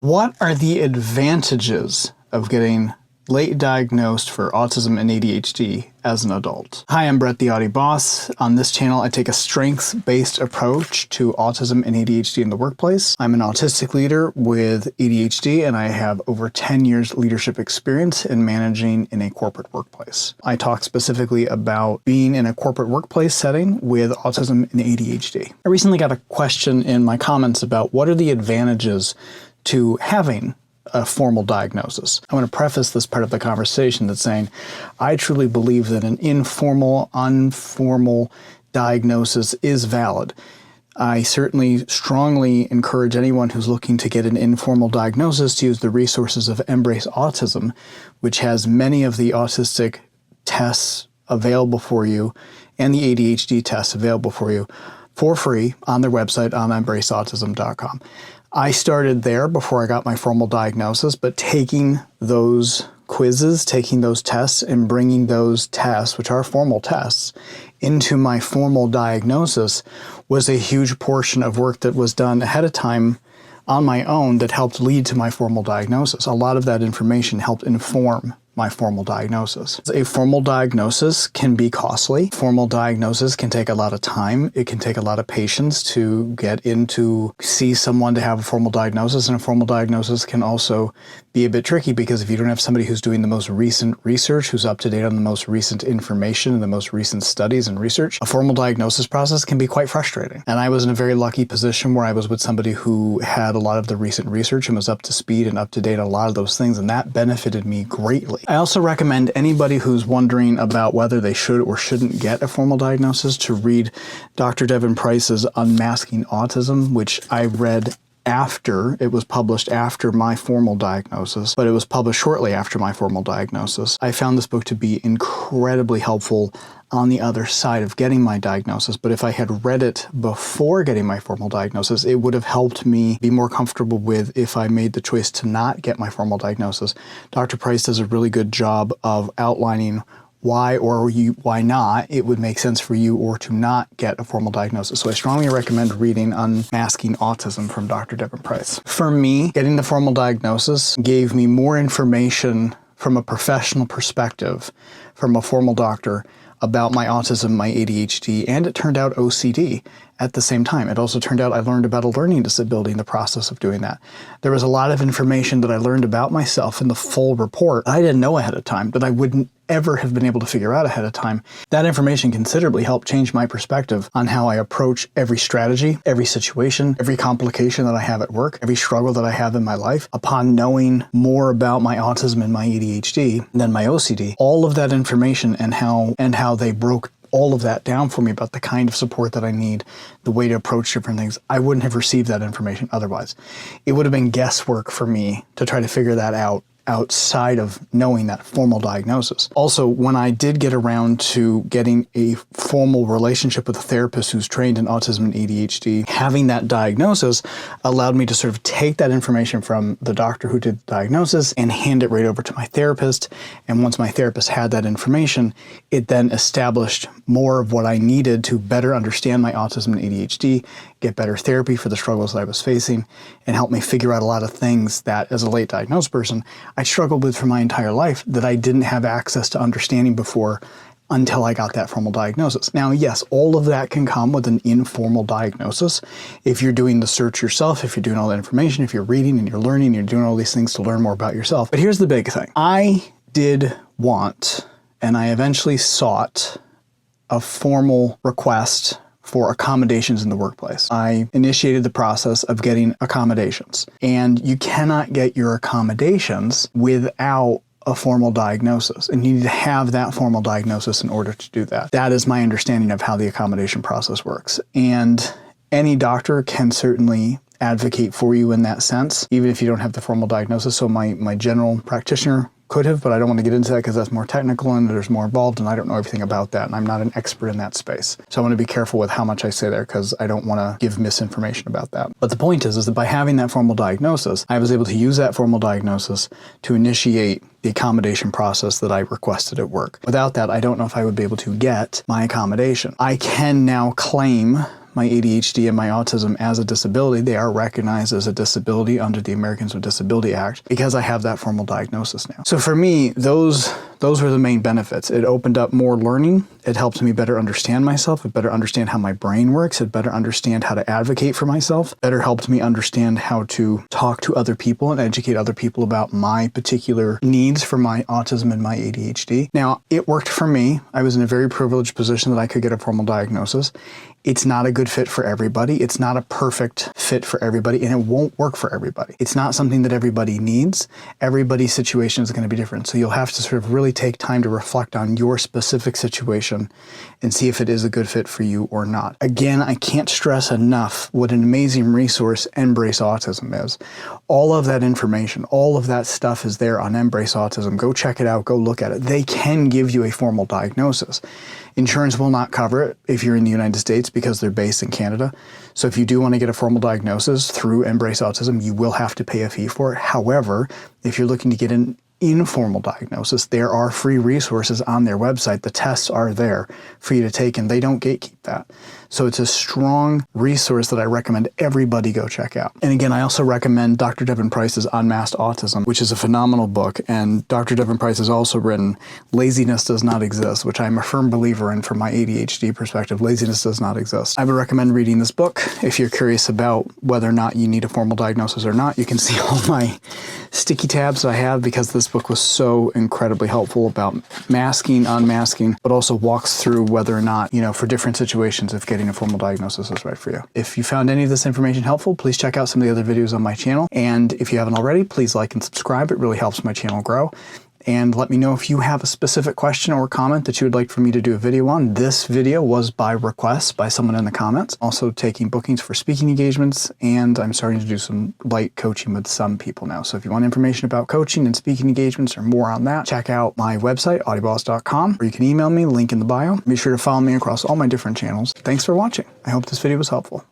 What are the advantages of getting late diagnosed for autism and ADHD as an adult? Hi, I'm Brett, the Audi Boss. On this channel, I take a strengths-based approach to autism and ADHD in the workplace. I'm an autistic leader with ADHD, and I have over 10 years leadership experience in managing in a corporate workplace. I talk specifically about being in a corporate workplace setting with autism and ADHD. I recently got a question in my comments about what are the advantages to having a formal diagnosis. I want to preface this part of the conversation that's saying, I truly believe that an informal, unformal diagnosis is valid. I certainly strongly encourage anyone who's looking to get an informal diagnosis to use the resources of Embrace Autism, which has many of the autistic tests available for you and the ADHD tests available for you for free on their website on embraceautism.com. I started there before I got my formal diagnosis, but taking those quizzes, taking those tests, and bringing those tests, which are formal tests, into my formal diagnosis was a huge portion of work that was done ahead of time on my own that helped lead to my formal diagnosis. A lot of that information helped inform my formal diagnosis. A formal diagnosis can be costly. Formal diagnosis can take a lot of time. It can take a lot of patience to get in to see someone to have a formal diagnosis, and a formal diagnosis can also be a bit tricky because if you don't have somebody who's doing the most recent research, who's up to date on the most recent information and the most recent studies and research, a formal diagnosis process can be quite frustrating. And I was in a very lucky position where I was with somebody who had a lot of the recent research and was up to speed and up to date on a lot of those things, and that benefited me greatly. I also recommend anybody who's wondering about whether they should or shouldn't get a formal diagnosis to read Dr. Devon Price's Unmasking Autism, which I read after it was published after my formal diagnosis, but it was published shortly after my formal diagnosis. I found this book to be incredibly helpful on the other side of getting my diagnosis, but if I had read it before getting my formal diagnosis, it would have helped me be more comfortable with if I made the choice to not get my formal diagnosis. Dr. Price does a really good job of outlining why or why not it would make sense for you or to not get a formal diagnosis. So I strongly recommend reading Unmasking Autism from Dr. Devon Price. For me, getting the formal diagnosis gave me more information from a professional perspective, from a formal doctor, about my autism, my ADHD, and it turned out OCD at the same time. It also turned out I learned about a learning disability in the process of doing that. There was a lot of information that I learned about myself in the full report I didn't know ahead of time, that I wouldn't ever have been able to figure out ahead of time. That information considerably helped change my perspective on how I approach every strategy, every situation, every complication that I have at work, every struggle that I have in my life. Upon knowing more about my autism and my ADHD than my OCD, all of that information and how they broke all of that down for me about the kind of support that I need, the way to approach different things, I wouldn't have received that information otherwise. It would have been guesswork for me to try to figure that out outside of knowing that formal diagnosis. Also, when I did get around to getting a formal relationship with a therapist who's trained in autism and ADHD, having that diagnosis allowed me to sort of take that information from the doctor who did the diagnosis and hand it right over to my therapist. And once my therapist had that information, it then established more of what I needed to better understand my autism and ADHD, get better therapy for the struggles that I was facing, and help me figure out a lot of things that, as a late diagnosed person, I struggled with for my entire life that I didn't have access to understanding before until I got that formal diagnosis. Now, yes, all of that can come with an informal diagnosis. If you're doing the search yourself, if you're doing all that information, if you're reading and you're learning, you're doing all these things to learn more about yourself. But here's the big thing. I did want, and I eventually sought, a formal request for accommodations in the workplace. I initiated the process of getting accommodations, and you cannot get your accommodations without a formal diagnosis, and you need to have that formal diagnosis in order to do that. That is my understanding of how the accommodation process works, and any doctor can certainly advocate for you in that sense, even if you don't have the formal diagnosis. So my general practitioner could have, but I don't want to get into that because that's more technical and there's more involved, and I don't know everything about that, and I'm not an expert in that space. So I want to be careful with how much I say there because I don't want to give misinformation about that. But the point is that by having that formal diagnosis, I was able to use that formal diagnosis to initiate the accommodation process that I requested at work. Without that, I don't know if I would be able to get my accommodation. I can now claim my ADHD and my autism as a disability. They are recognized as a disability under the Americans with Disability Act because I have that formal diagnosis now. So for me, those were the main benefits. It opened up more learning. It helped me better understand myself. It better understand how my brain works. It better understand how to advocate for myself. Better helped me understand how to talk to other people and educate other people about my particular needs for my autism and my ADHD. Now, it worked for me. I was in a very privileged position that I could get a formal diagnosis. It's not a good fit for everybody. It's not a perfect fit for everybody, and it won't work for everybody. It's not something that everybody needs. Everybody's situation is going to be different. So you'll have to sort of really take time to reflect on your specific situation and see if it is a good fit for you or not. Again, I can't stress enough what an amazing resource Embrace Autism is. All of that information, all of that stuff is there on Embrace Autism. Go check it out. Go look at it. They can give you a formal diagnosis. Insurance will not cover it if you're in the United States because they're based in Canada. So if you do want to get a formal diagnosis through Embrace Autism, you will have to pay a fee for it. However, if you're looking to get an informal diagnosis, there are free resources on their website. The tests are there for you to take, and they don't gatekeep that. So it's a strong resource that I recommend everybody go check out. And again, I also recommend Dr. Devon Price's Unmasked Autism, which is a phenomenal book. And Dr. Devon Price has also written Laziness Does Not Exist, which I'm a firm believer in from my ADHD perspective. Laziness does not exist. I would recommend reading this book. If you're curious about whether or not you need a formal diagnosis or not, you can see all my sticky tabs I have because this book was so incredibly helpful about masking, unmasking, but also walks through whether or not, for different situations, if getting a formal diagnosis is right for you. If you found any of this information helpful, please check out some of the other videos on my channel. And if you haven't already, please like and subscribe. It really helps my channel grow. And let me know if you have a specific question or comment that you would like for me to do a video on. This video was by request by someone in the comments. Also taking bookings for speaking engagements, and I'm starting to do some light coaching with some people now. So if you want information about coaching and speaking engagements or more on that, check out my website, audiboss.com, or you can email me, link in the bio. Be sure to follow me across all my different channels. Thanks for watching. I hope this video was helpful.